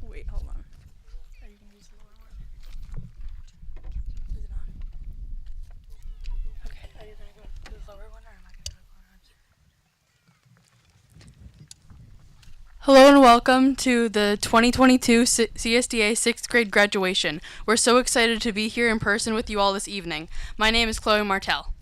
Wait, hold on. Are you gonna use the lower one? Is it on? Okay, are you gonna go to the lower one or am I gonna go to the lower one? Hello and welcome to the 2022 CSDA 6th grade graduation. We're so excited to be here in person with you all this evening. My name is Chloe Martell.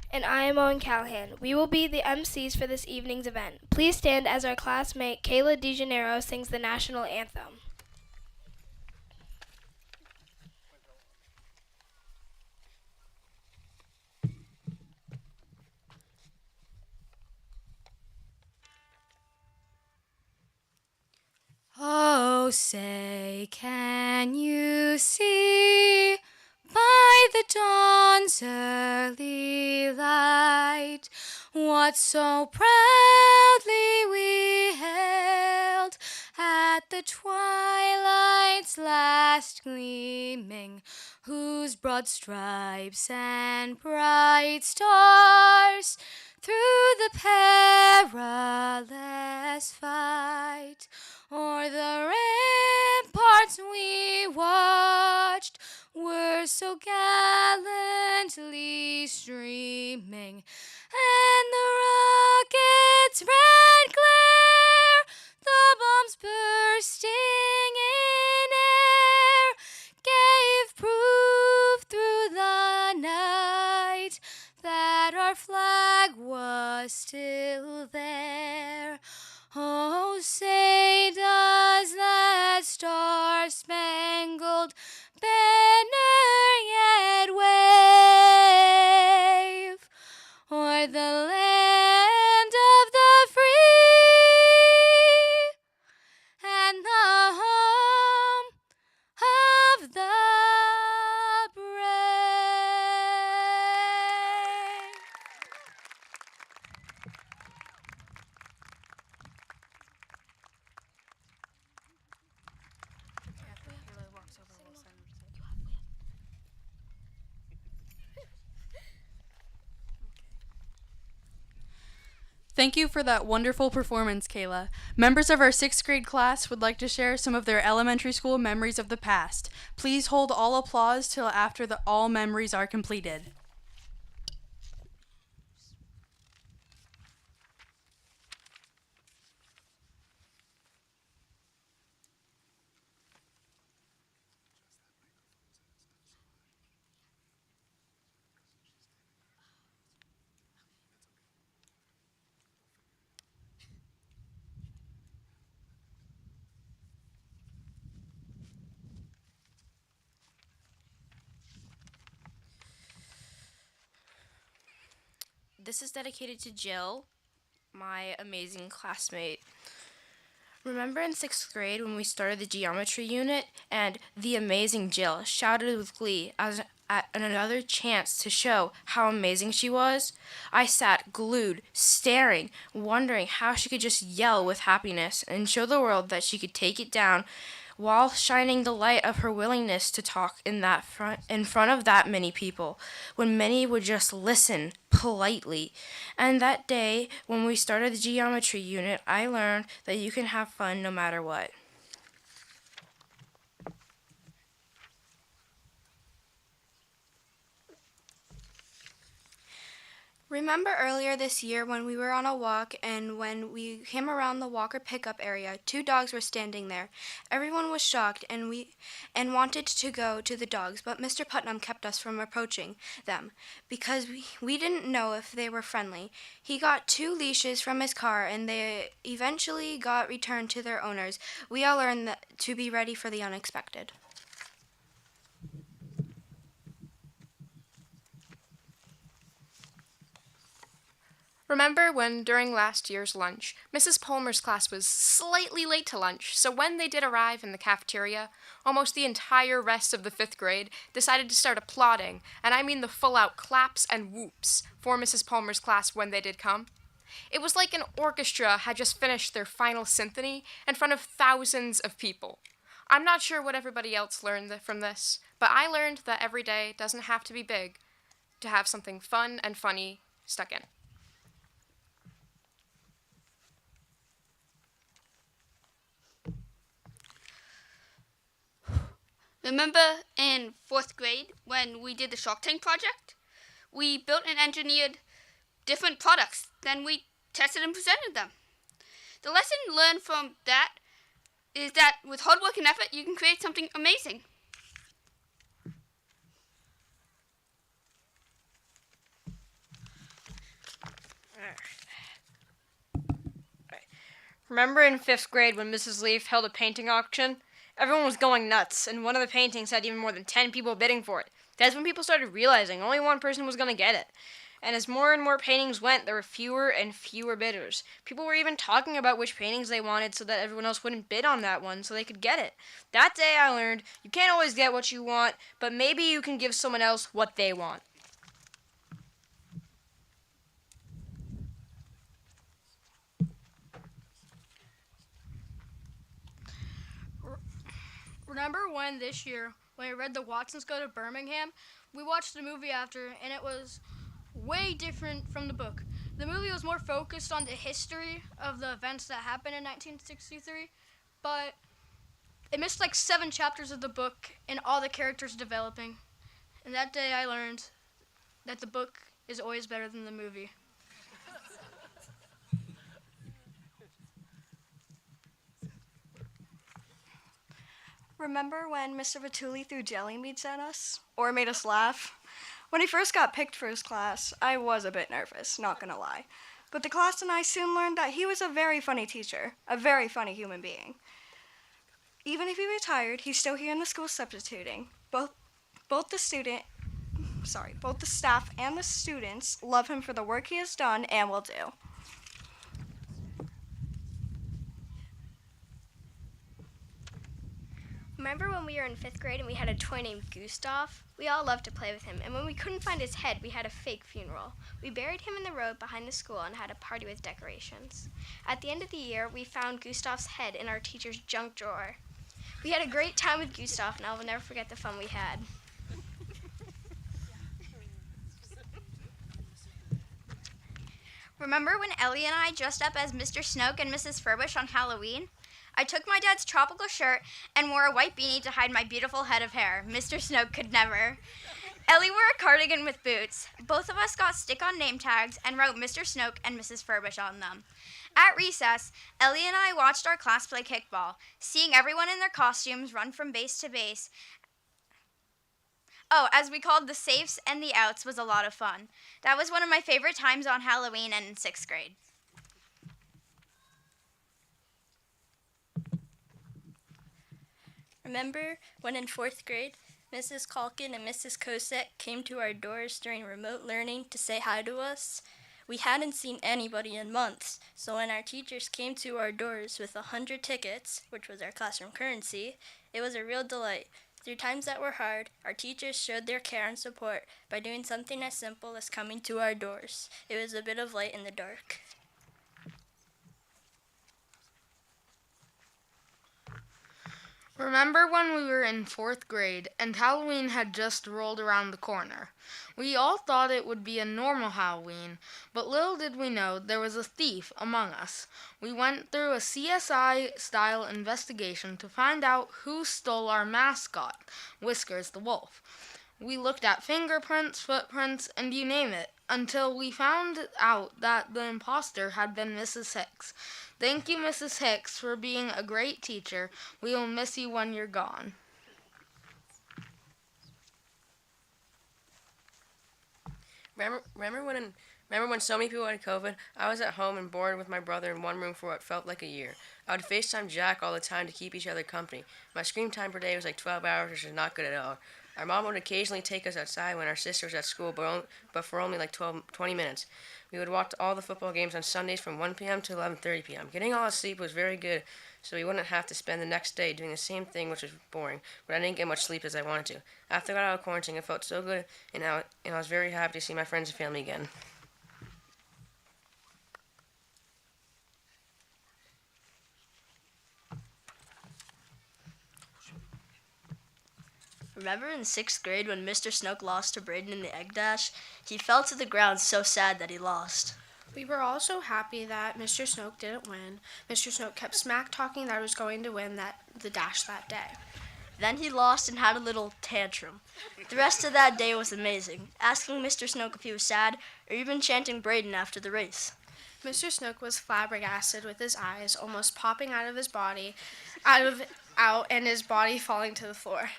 And I am Owen Callahan. We will be the MCs for this evening's event. Please stand as our classmate Kayla DeJaneiro sings the national anthem. Oh, say, can you see by the dawn's early light what so proudly we hailed at the twilight's last gleaming, whose broad stripes and bright stars through the perilous fight o'er the ramparts we watched were so gallantly streaming, and the rocket's red glare, the bombs bursting in air, gave proof Thank you for that wonderful performance, Kayla. Members of our 6th grade class would like to share some of their elementary school memories of the past. Please hold all applause till after all memories are completed. This is dedicated to Jill, my amazing classmate. Remember in 6th grade when we started the geometry unit and the amazing Jill shouted with glee at another chance to show how amazing she was? I sat glued, staring, wondering how she could just yell with happiness and show the world that she could take it down while shining the light of her willingness to talk in front of that many people, when many would just listen politely. And that day, when we started the geometry unit, I learned that you can have fun no matter what. Remember earlier this year when we were on a walk and when we came around the walker pickup area, 2 dogs were standing there. Everyone was shocked and wanted to go to the dogs, but Mr. Putnam kept us from approaching them because we didn't know if they were friendly. He got 2 leashes from his car and they eventually got returned to their owners. We all learned to be ready for the unexpected. Remember when, during last year's lunch, Mrs. Palmer's class was slightly late to lunch, so when they did arrive in the cafeteria, almost the entire rest of the 5th grade decided to start applauding, and I mean the full-out claps and whoops, for Mrs. Palmer's class when they did come. It was like an orchestra had just finished their final symphony in front of thousands of people. I'm not sure what everybody else learned from this, but I learned that every day doesn't have to be big to have something fun and funny stuck in. Remember in 4th grade when we did the Shark Tank project? We built and engineered different products, then we tested and presented them. The lesson learned from that is that with hard work and effort, you can create something amazing. Remember in 5th grade when Mrs. Leaf held a painting auction? Everyone was going nuts, and one of the paintings had even more than 10 people bidding for it. That's when people started realizing only one person was going to get it. And as more and more paintings went, there were fewer and fewer bidders. People were even talking about which paintings they wanted so that everyone else wouldn't bid on that one so they could get it. That day I learned you can't always get what you want, but maybe you can give someone else what they want. Remember when this year, when I read The Watsons Go to Birmingham, we watched the movie after, and it was way different from the book. The movie was more focused on the history of the events that happened in 1963, but it missed like 7 chapters of the book and all the characters developing. And that day I learned that the book is always better than the movie. Remember when Mr. Vituli threw jelly meats at us? Or made us laugh? When he first got picked for his class, I was a bit nervous, not gonna lie. But the class and I soon learned that he was a very funny teacher, a very funny human being. Even if he retired, he's still here in the school substituting. Both the staff and the students love him for the work he has done and will do. Remember when we were in 5th grade and we had a toy named Gustav? We all loved to play with him, and when we couldn't find his head, we had a fake funeral. We buried him in the road behind the school and had a party with decorations. At the end of the year, we found Gustav's head in our teacher's junk drawer. We had a great time with Gustav, and I will never forget the fun we had. Remember when Ellie and I dressed up as Mr. Snoke and Mrs. Furbish on Halloween? I took my dad's tropical shirt and wore a white beanie to hide my beautiful head of hair. Mr. Snoke could never. Ellie wore a cardigan with boots. Both of us got stick-on name tags and wrote Mr. Snoke and Mrs. Furbish on them. At recess, Ellie and I watched our class play kickball, seeing everyone in their costumes run from base to base. Oh, as we called the safes and the outs was a lot of fun. That was one of my favorite times on Halloween and in 6th grade. Remember when in 4th grade, Mrs. Calkin and Mrs. Kosek came to our doors during remote learning to say hi to us? We hadn't seen anybody in months, so when our teachers came to our doors with 100 tickets, which was our classroom currency, it was a real delight. Through times that were hard, our teachers showed their care and support by doing something as simple as coming to our doors. It was a bit of light in the dark. Remember when we were in 4th grade and Halloween had just rolled around the corner? We all thought it would be a normal Halloween, but little did we know there was a thief among us. We went through a CSI-style investigation to find out who stole our mascot, Whiskers the Wolf. We looked at fingerprints, footprints, and you name it, until we found out that the imposter had been Mrs. Hicks. Thank you, Mrs. Hicks, for being a great teacher. We will miss you when you're gone. Remember when so many people had COVID? I was at home and bored with my brother in one room for what felt like a year. I would FaceTime Jack all the time to keep each other company. My screen time per day was like 12 hours, which is not good at all. Our mom would occasionally take us outside when our sister was at school, but for only like 20 minutes. We would watch all the football games on Sundays from 1 p.m. to 11:30 p.m. Getting all the sleep was very good, so we wouldn't have to spend the next day doing the same thing, which was boring, but I didn't get much sleep as I wanted to. After I got out of quarantine, it felt so good, and I was very happy to see my friends and family again. Remember in 6th grade when Mr. Snoke lost to Braden in the egg dash? He fell to the ground so sad that he lost. We were all so happy that Mr. Snoke didn't win. Mr. Snoke kept smack talking that he was going to win the dash that day. Then he lost and had a little tantrum. The rest of that day was amazing, asking Mr. Snoke if he was sad or even chanting Braden after the race. Mr. Snoke was flabbergasted with his eyes almost popping out of his body, out and his body falling to the floor.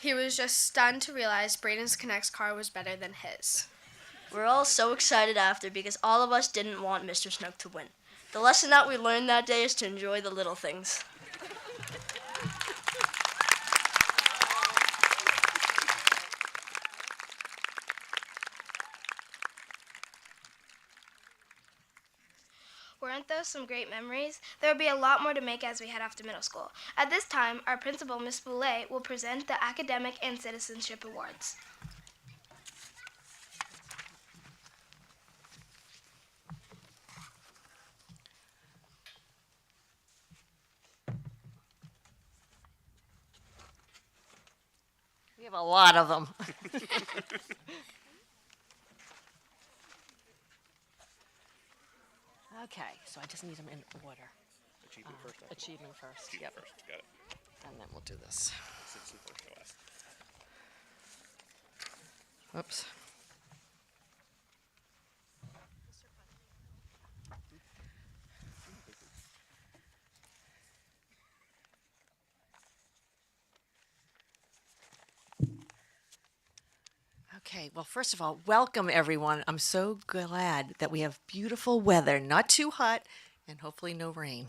He was just stunned to realize Braden's Connect's car was better than his. We're all so excited after because all of us didn't want Mr. Snoke to win. The lesson that we learned that day is to enjoy the little things. Weren't those some great memories? There will be a lot more to make as we head off to middle school. At this time, our principal, Ms. Boulay, will present the Academic and Citizenship Awards. We have a lot of them. Okay, so I just need them in order. Achievement first. Achievement first. Achievement Yep. first. Got it. And then we'll do this. Citizen first, no last. Whoops. Okay, well, first of all, welcome everyone. I'm so glad that we have beautiful weather, not too hot, and hopefully no rain.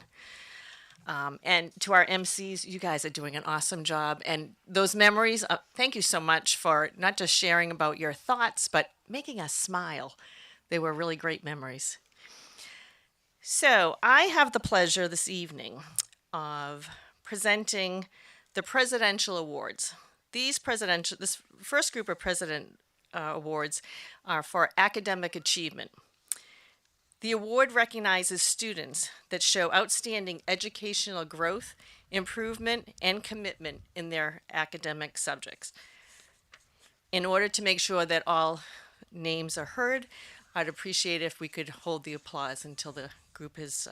And to our MCs, you guys are doing an awesome job. And those memories, thank you so much for not just sharing about your thoughts, but making us smile. They were really great memories. So I have the pleasure this evening of presenting the Presidential Awards. This first group of President Awards are for academic achievement. The award recognizes students that show outstanding educational growth, improvement, and commitment in their academic subjects. In order to make sure that all names are heard, I'd appreciate it if we could hold the applause until the group has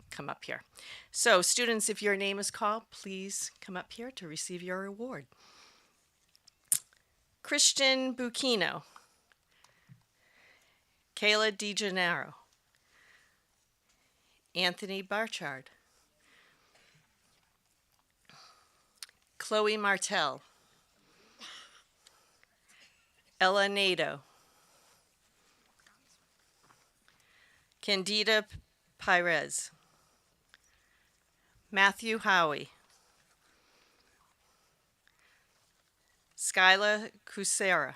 come up here. So students, if your name is called, please come up here to receive your award. Christian Bucchino, Kayla DeGennaro, Anthony Barchard, Chloe Martell, Ella Nato, Candida Pires, Matthew Howie, Skyla Cusera,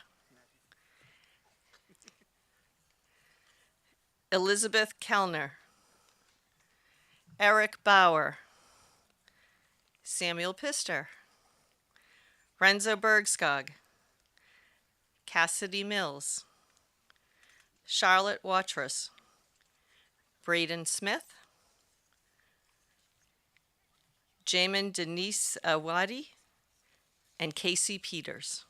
Elizabeth Kellner, Eric Bauer, Samuel Pister, Renzo Bergskog, Cassidy Mills, Charlotte Watrous, Braden Smith, Jamin Denise Awadi, and Casey Peters.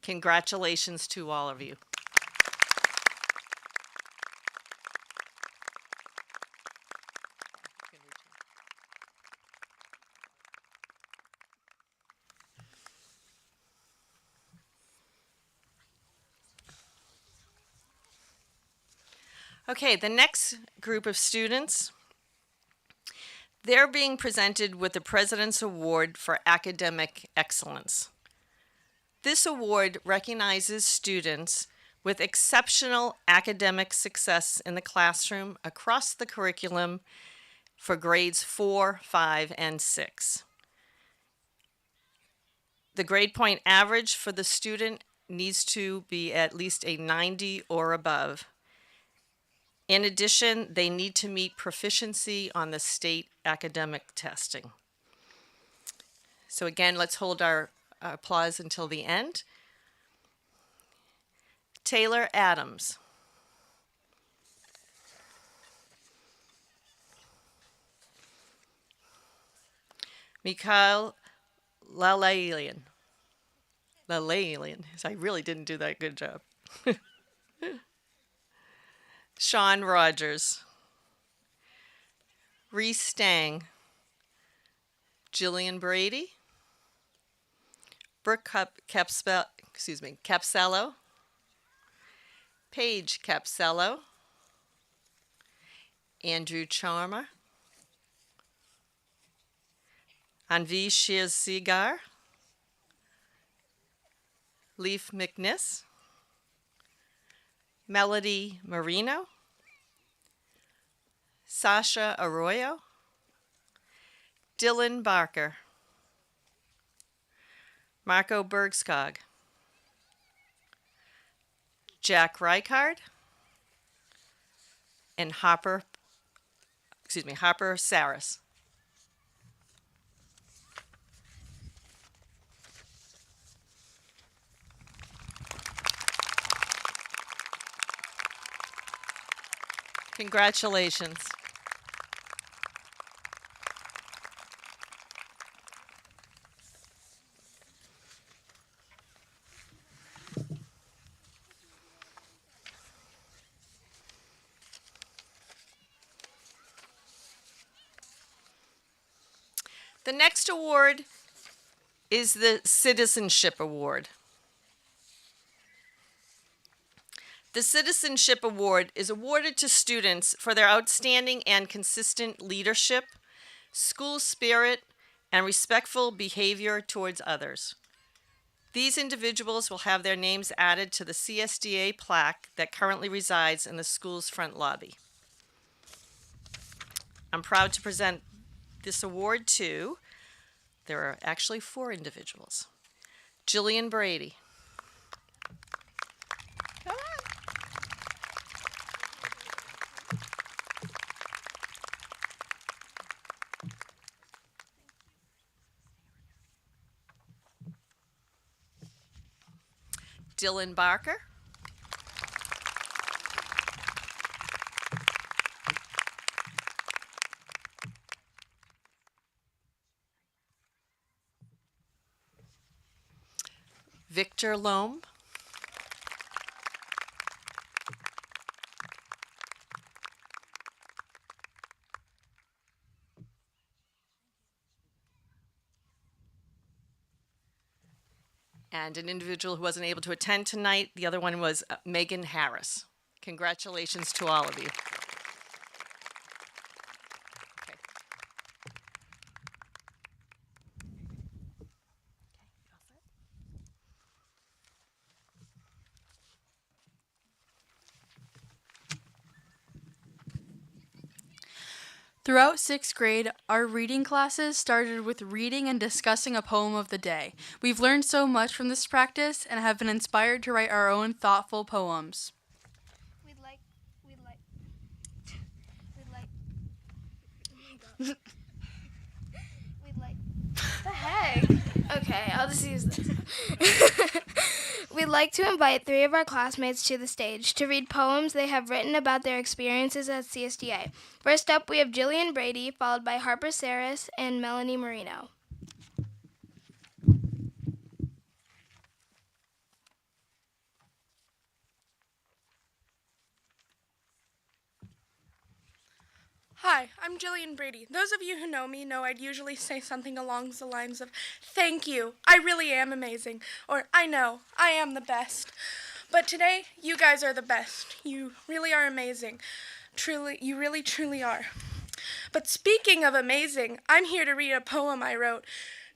Congratulations to all of you. Okay, the next group of students, they're being presented with the President's Award for Academic Excellence. This award recognizes students with exceptional academic success in the classroom across the curriculum for grades 4, 5, and 6. The grade point average for the student needs to be at least a 90 or above. In addition, they need to meet proficiency on the state academic testing. So again, let's hold our applause until the end. Taylor Adams. Mikhail Lalailian. I really didn't do that good job. Sean Rogers, Reese Stang, Jillian Brady, Brooke Capsello, Paige Capsello, Andrew Charmer, Anvi Shirzigar, Leaf McNiss, Melody Marino, Sasha Arroyo, Dylan Barker, Marco Bergskog, Jack Reichard, and Harper Saris. Congratulations. The next award is the Citizenship Award. The Citizenship Award is awarded to students for their outstanding and consistent leadership, school spirit, and respectful behavior towards others. These individuals will have their names added to the CSDA plaque that currently resides in the school's front lobby. I'm proud to present this award to, there are actually 4 individuals. Jillian Brady. Come on. Dylan Barker. Victor Loam. And an individual who wasn't able to attend tonight, the other one was Megan Harris. Congratulations to all of you. Okay. Throughout sixth grade, our reading classes started with reading and discussing a poem of the day. We've learned so much from this practice and have been inspired to write our own thoughtful poems. We'd like The heck? Okay, I'll just use this. We'd like to invite 3 of our classmates to the stage to read poems they have written about their experiences at CSDA. First up, we have Jillian Brady, followed by Harper Saris and Melanie Marino. Hi, I'm Jillian Brady. Those of you who know me know I'd usually say something along the lines of, "Thank you, I really am amazing," or "I know, I am the best." But today, you guys are the best. You really are amazing. Truly, you really, truly are. But speaking of amazing, I'm here to read a poem I wrote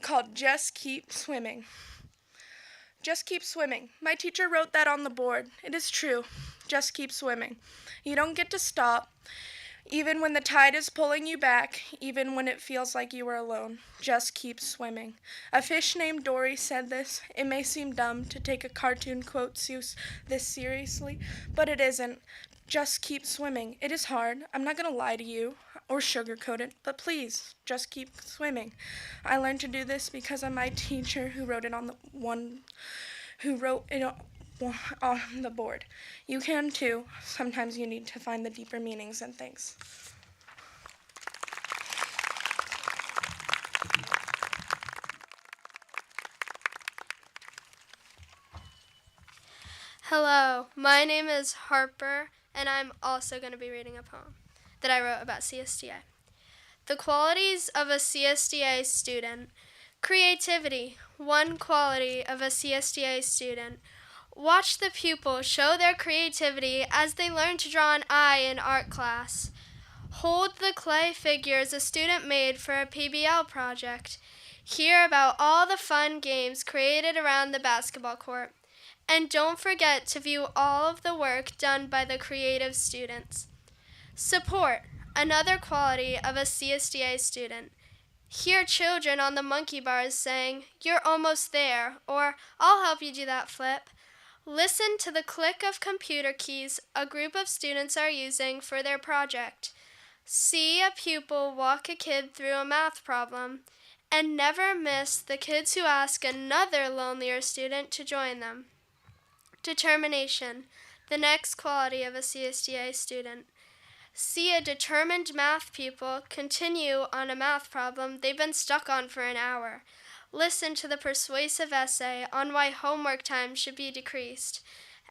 called Just Keep Swimming. Just keep swimming. My teacher wrote that on the board. It is true. Just keep swimming. You don't get to stop. Even when the tide is pulling you back, even when it feels like you are alone, just keep swimming. A fish named Dory said this. It may seem dumb to take a cartoon quote this seriously, but it isn't. Just keep swimming. It is hard. I'm not going to lie to you or sugarcoat it, but please, just keep swimming. I learned to do this because of my teacher who wrote it on the board. You can too. Sometimes you need to find the deeper meanings in things. Hello, my name is Harper, and I'm also going to be reading a poem that I wrote about CSDA. The qualities of a CSDA student. Creativity, one quality of a CSDA student. Watch the pupils show their creativity as they learn to draw an eye in art class. Hold the clay figures a student made for a PBL project. Hear about all the fun games created around the basketball court. And don't forget to view all of the work done by the creative students. Support, another quality of a CSDA student. Hear children on the monkey bars saying, "You're almost there," or "I'll help you do that flip." Listen to the click of computer keys a group of students are using for their project. See a pupil walk a kid through a math problem, and never miss the kids who ask another lonelier student to join them. Determination, the next quality of a CSDA student. See a determined math pupil continue on a math problem they've been stuck on for an hour. Listen to the persuasive essay on why homework time should be decreased.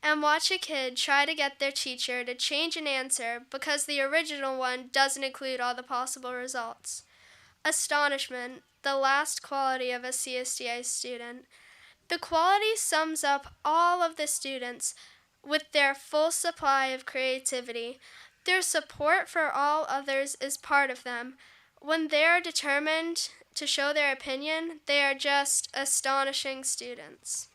And watch a kid try to get their teacher to change an answer because the original one doesn't include all the possible results. Astonishment, the last quality of a CSDA student. The quality sums up all of the students with their full supply of creativity. Their support for all others is part of them. When they are determined to show their opinion, they are just astonishing students.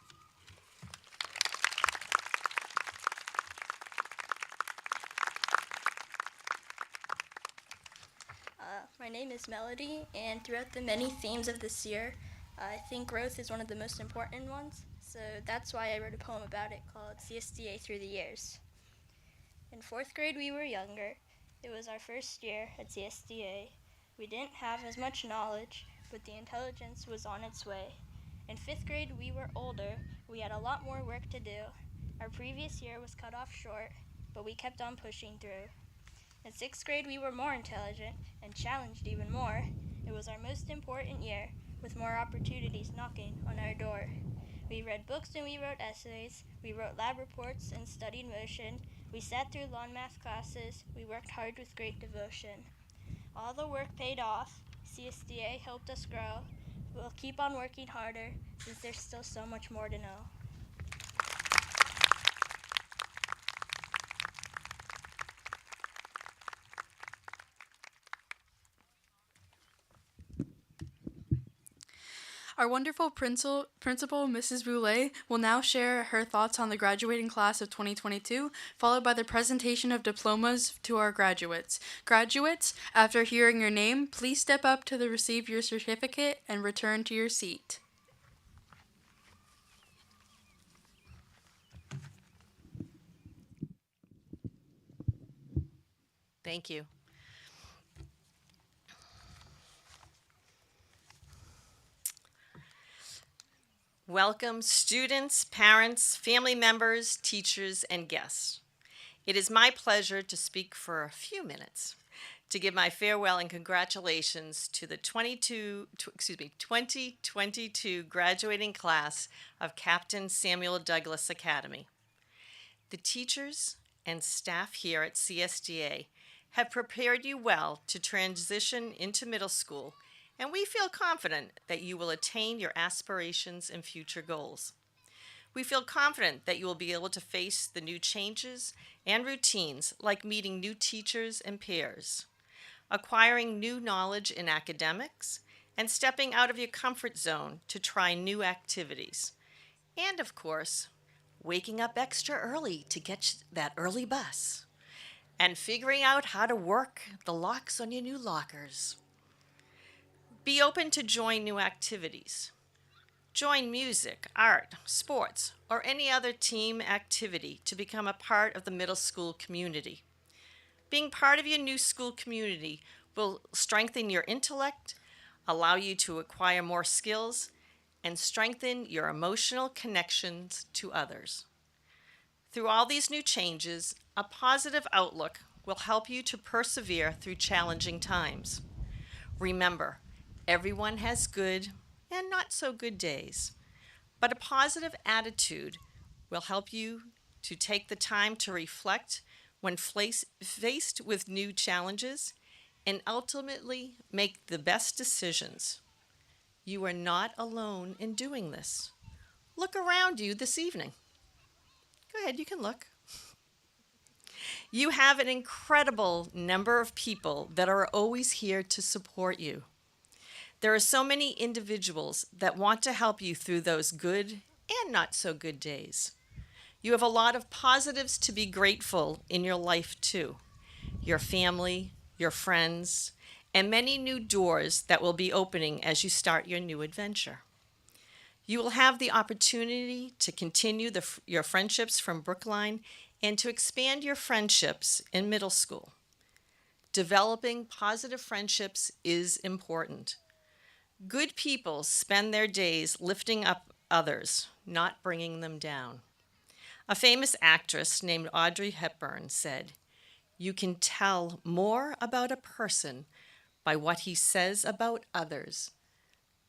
My name is Melody, and throughout the many themes of this year, I think growth is one of the most important ones, so that's why I wrote a poem about it called CSDA Through the Years. In 4th grade, we were younger. It was our first year at CSDA. We didn't have as much knowledge, but the intelligence was on its way. In 5th grade, we were older. We had a lot more work to do. Our previous year was cut off short, but we kept on pushing through. In 6th grade, we were more intelligent and challenged even more. It was our most important year, with more opportunities knocking on our door. We read books and we wrote essays. We wrote lab reports and studied motion. We sat through long math classes. We worked hard with great devotion. All the work paid off. CSDA helped us grow. We'll keep on working harder since there's still so much more to know. Our wonderful principal, Mrs. Boulay, will now share her thoughts on the graduating class of 2022, followed by the presentation of diplomas to our graduates. Graduates, after hearing your name, please step up to receive your certificate and return to your seat. Thank you. Welcome, students, parents, family members, teachers, and guests. It is my pleasure to speak for a few minutes to give my farewell and congratulations to the 2022 graduating class of Captain Samuel Douglas Academy. The teachers and staff here at CSDA have prepared you well to transition into middle school, and we feel confident that you will attain your aspirations and future goals. We feel confident that you will be able to face the new changes and routines like meeting new teachers and peers, acquiring new knowledge in academics, and stepping out of your comfort zone to try new activities. And of course, waking up extra early to get that early bus, and figuring out how to work the locks on your new lockers. Be open to join new activities. Join music, art, sports, or any other team activity to become a part of the middle school community. Being part of your new school community will strengthen your intellect, allow you to acquire more skills, and strengthen your emotional connections to others. Through all these new changes, a positive outlook will help you to persevere through challenging times. Remember, everyone has good and not so good days, but a positive attitude will help you to take the time to reflect when faced with new challenges and ultimately make the best decisions. You are not alone in doing this. Look around you this evening. Go ahead, you can look. You have an incredible number of people that are always here to support you. There are so many individuals that want to help you through those good and not so good days. You have a lot of positives to be grateful in your life too. Your family, your friends, and many new doors that will be opening as you start your new adventure. You will have the opportunity to continue your friendships from Brookline and to expand your friendships in middle school. Developing positive friendships is important. Good people spend their days lifting up others, not bringing them down. A famous actress named Audrey Hepburn said, "You can tell more about a person by what he says about others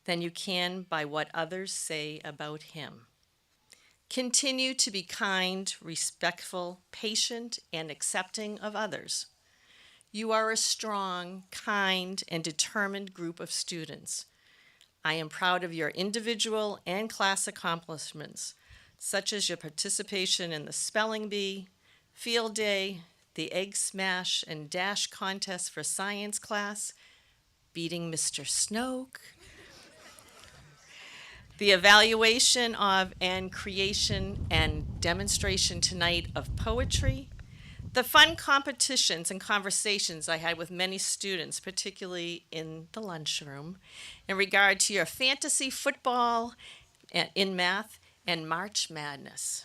than you can by what others say about him." Continue to be kind, respectful, patient, and accepting of others. You are a strong, kind, and determined group of students. I am proud of your individual and class accomplishments, such as your participation in the spelling bee, field day, the egg smash and dash contest for science class, beating Mr. Snoke, the evaluation of and creation and demonstration tonight of poetry, the fun competitions and conversations I had with many students, particularly in the lunchroom, in regard to your fantasy football in math and March Madness.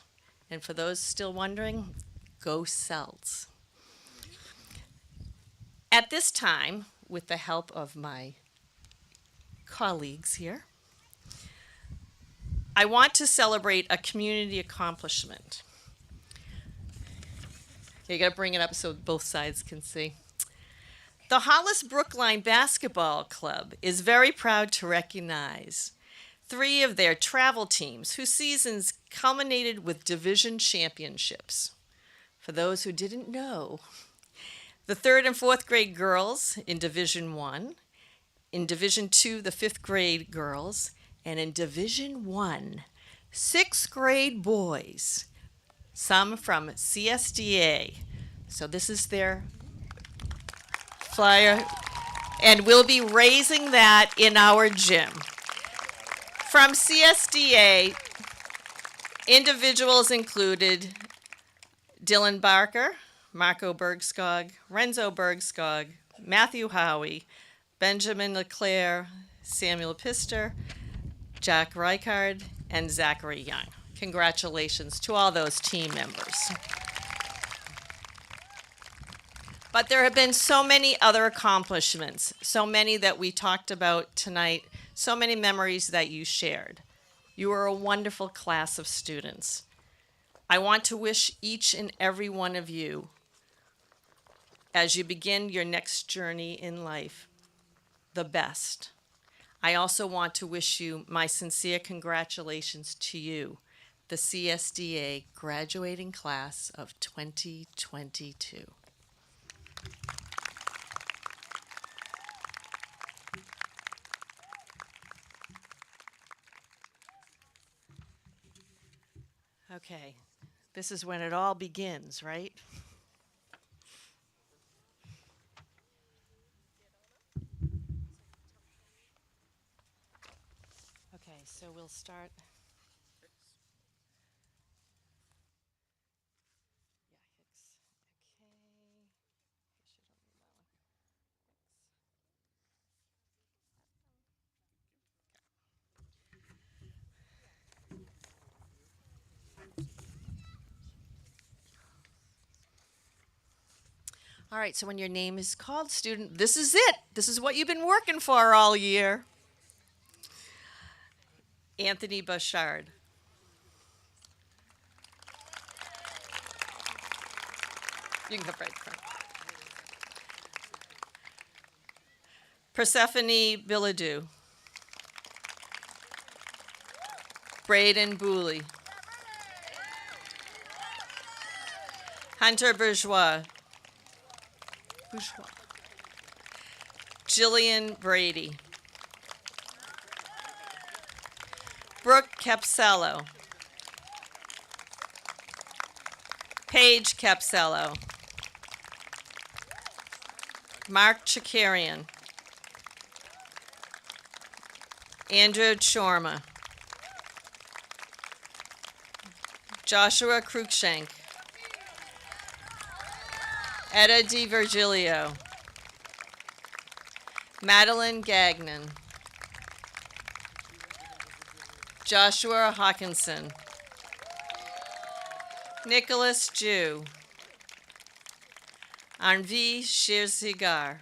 And for those still wondering, go Celts. At this time, with the help of my colleagues here, I want to celebrate a community accomplishment. You gotta bring it up so both sides can see. The Hollis Brookline Basketball Club is very proud to recognize 3 of their travel teams whose seasons culminated with division championships. For those who didn't know, the 3rd and 4th grade girls in Division 1, in Division 2, the 5th grade girls, and in Division 1, 6th grade boys, some from CSDA. So this is their flyer, and we'll be raising that in our gym. From CSDA, individuals included Dylan Barker, Marco Bergskog, Renzo Bergskog, Matthew Howie, Benjamin Leclerc, Samuel Pister, Jack Reichard, and Zachary Young. Congratulations to all those team members. But there have been so many other accomplishments, so many that we talked about tonight, so many memories that you shared. You are a wonderful class of students. I want to wish each and every one of you, as you begin your next journey in life, the best. I also want to wish you my sincere congratulations to you, the CSDA graduating class of 2022. Okay, this is when it all begins, right? Okay, so we'll start. All right, so when your name is called, student, this is it. This is what you've been working for all year. Anthony Bouchard. You can go right front. Persephone Billadou. Braden Booley. Hunter Bourgeois. Jillian Brady. Brooke Capsello. Paige Capsello. Mark Chakarian. Andrew Chorma. Joshua Cruikshank. Etta Di Virgilio. Madeline Gagnon. Joshua Hawkinson. Nicholas Jew. Anvi Shirzigar.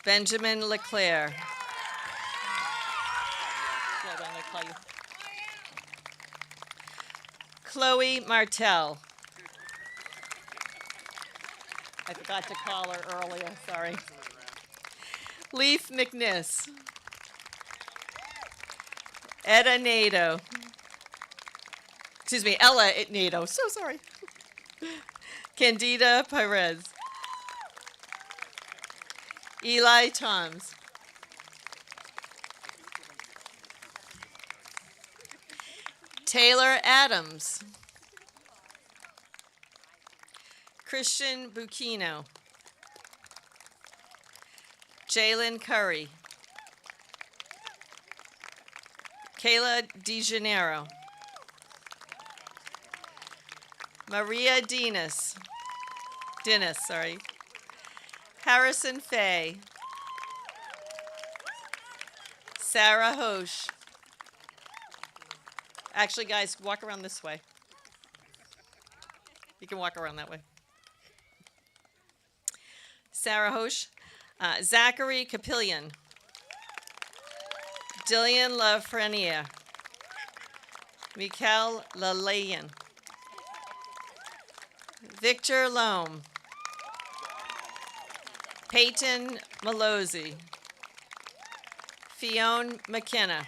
Benjamin Leclerc. Chloe Martell. I forgot to call her earlier, sorry. Leaf McNiss. Etta Nato. Excuse me, Ella Nato, so sorry. Candida Perez. Eli Toms. Taylor Adams. Christian Bucchino. Jalen Curry. Kayla DeGenero. Maria Dennis. Harrison Fay. Sarah Hosch. Actually, guys, walk around this way. You can walk around that way. Sarah Hosch. Zachary Capillion. Dillian Lafreniere. Mikel Lalayan. Victor Loam. Peyton Malozzi. Fionn McKenna.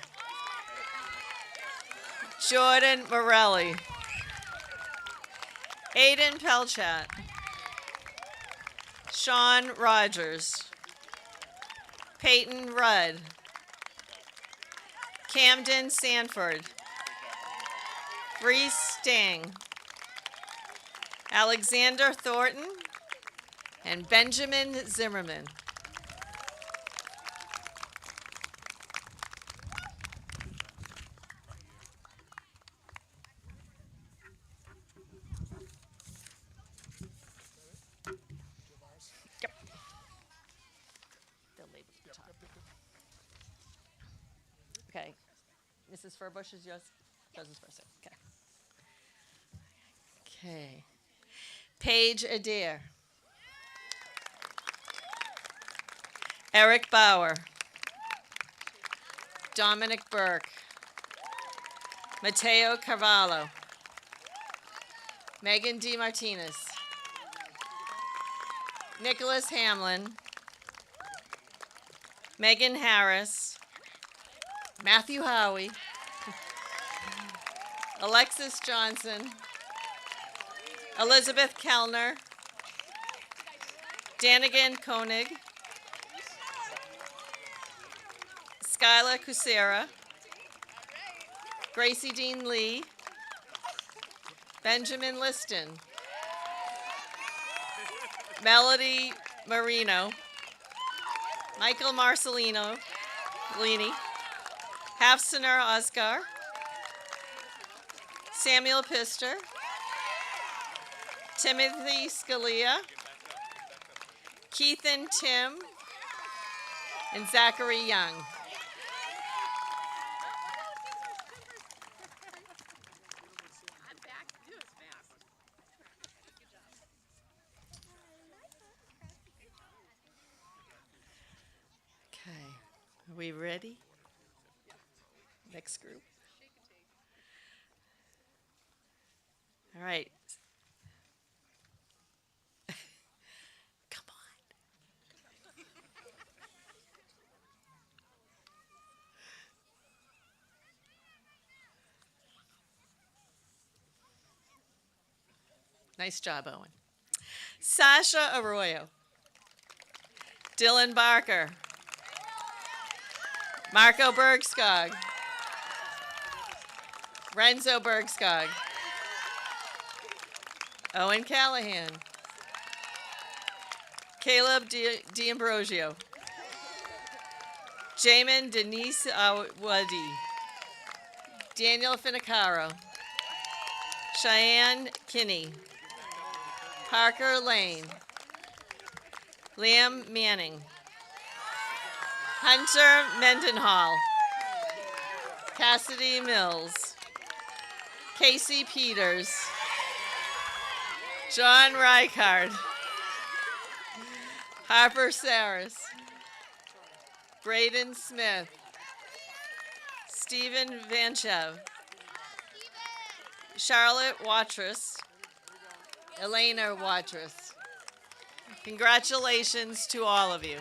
Jordan Morelli. Aiden Pelchat. Sean Rogers. Peyton Rudd. Camden Sanford. Reese Stang. Alexander Thornton. And Benjamin Zimmerman. Okay. Mrs. Furbush is yours? Yours is first. Okay. Okay. Paige Adair. Eric Bauer. Dominic Burke. Mateo Carvalho. Megan D. Martinez. Nicholas Hamlin. Megan Harris. Matthew Howie. Alexis Johnson. Elizabeth Kellner. Danigan Koenig. Skyla Kucera. Gracie Dean Lee. Benjamin Liston. Melody Marino. Michael Marcelino. Lini. Hafsaner Oscar. Samuel Pister. Timothy Scalia. Keithan Tim. And Zachary Young. Okay, are we ready? Next group. All right. Come on. Nice job, Owen. Sasha Arroyo. Dylan Barker. Marco Bergskog. Renzo Bergskog. Owen Callahan. Caleb D'Ambrosio. Jamin Denise Awadi. Daniel Finicaro. Cheyenne Kinney. Parker Lane. Liam Manning. Hunter Mendenhall. Cassidy Mills. Casey Peters. John Reichard. Harper Saris. Braden Smith. Stephen Vanchev. Charlotte Watrous. Elena Watrous. Congratulations to all of you.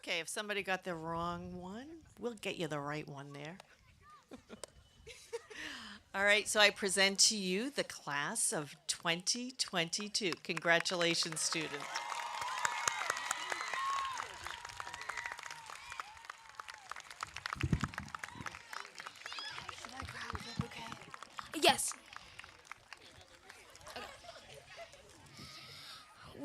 Okay, if somebody got the wrong one, we'll get you the right one there. All right, so I present to you the class of 2022. Congratulations, students. Yes.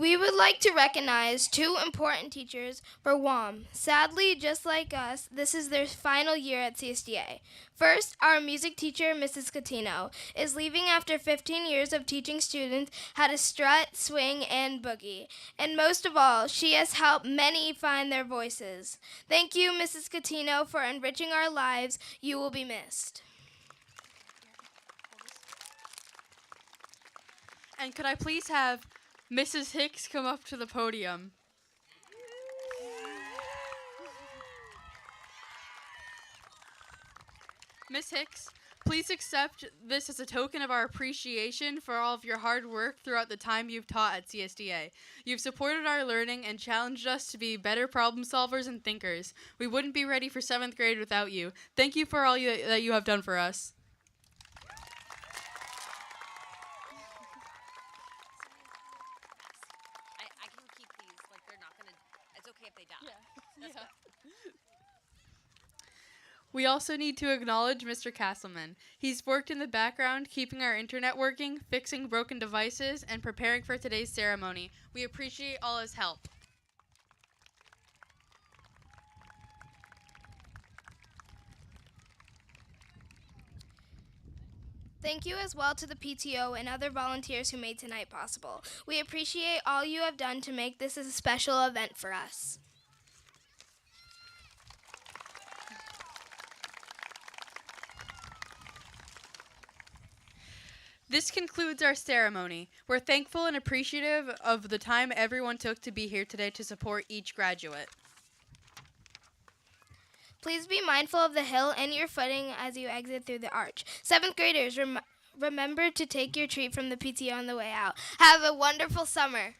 We would like to recognize two important teachers for WOM. Sadly, just like us, this is their final year at CSDA. First, our music teacher, Mrs. Catino, is leaving after 15 years of teaching students how to strut, swing, and boogie. And most of all, she has helped many find their voices. Thank you, Mrs. Catino, for enriching our lives. You will be missed. And could I please have Mrs. Hicks come up to the podium? Miss Hicks, please accept this as a token of our appreciation for all of your hard work throughout the time you've taught at CSDA. You've supported our learning and challenged us to be better problem solvers and thinkers. We wouldn't be ready for 7th grade without you. Thank you for all that you have done for us. I can keep these, like they're not gonna, it's okay if they die. Yeah. We also need to acknowledge Mr. Castleman. He's worked in the background, keeping our internet working, fixing broken devices, and preparing for today's ceremony. We appreciate all his help. Thank you as well to the PTO and other volunteers who made tonight possible. We appreciate all you have done to make this a special event for us. This concludes our ceremony. We're thankful and appreciative of the time everyone took to be here today to support each graduate. Please be mindful of the hill and your footing as you exit through the arch. 7th graders, remember to take your treat from the PTO on the way out. Have a wonderful summer.